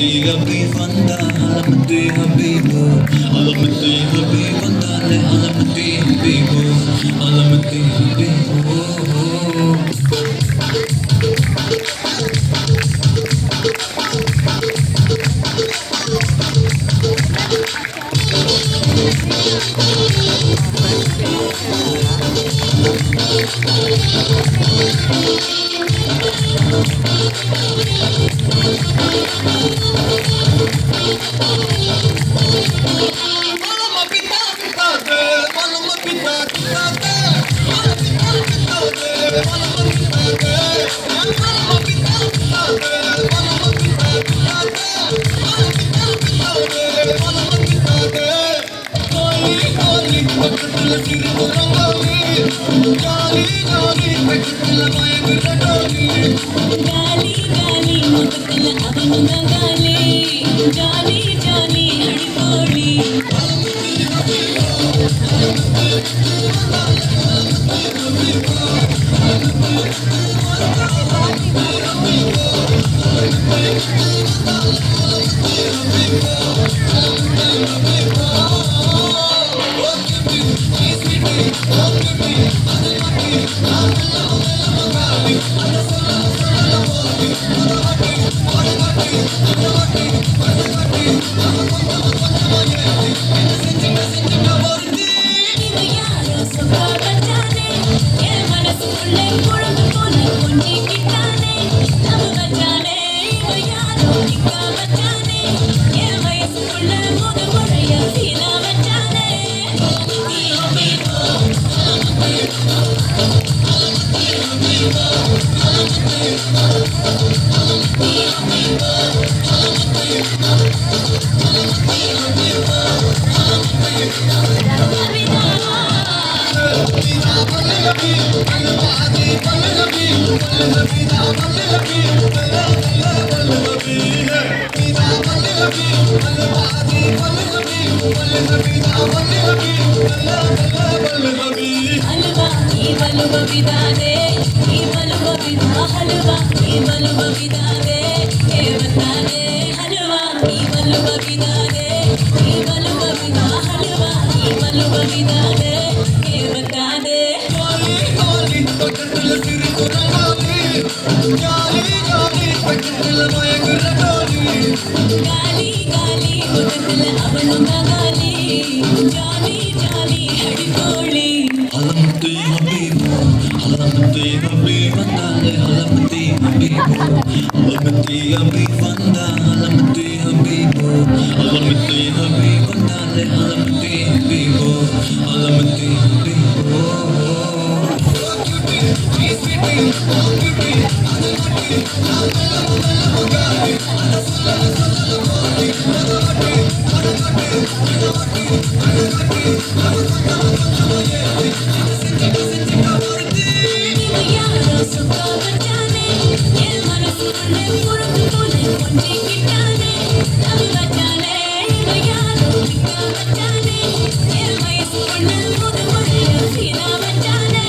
حبيبي فندا علمتي حبيبو علمتي حبيبي فندا علمتي حبيبو علمتي حبيبو गाली गाली मुतकल अवनुगा गाली जाली जाली हड़पोली இது யாரோ சொக்கா வச்சானே என் மனசுக்குள்ளே குழம்பு போல கொஞ்சிக்கிட்டானே நம்ம வச்சானே இது யாரோ நிக்கா வச்சானே என் வயசுக்குள்ள முதல் முறையா சீனா வச்சானே நீயோ மீனோ हलवा ई बलुवा विदा दे ई बलुवा विदा हलवा ई बलुवा विदा दे ए बता दे हलवा ई बलुवा विदा दे ई बलुवा विदा हलवा ई बलुवा विदा दे ए बता दे गाली गाली मुतकल अवनुगा गाली जाली जाली हड़पोली علمتي حبيبو علمتي حبيبي فندا علمتي حبيبو علمتي حبيبي فندا علمتي حبيبو علمتي حبيبي فندا علمتي حبيبو علمتي حبيبو இது யாரோ சொக்கா வச்சானே என் மனசுக்குள்ளே குழம்பு போல கொஞ்சிக்கிட்டானே நம்ம வச்சானே இது யாரோ நிக்கா வச்சானே என் வயசுக்குள்ள முதல் முறையா சீனா வச்சானே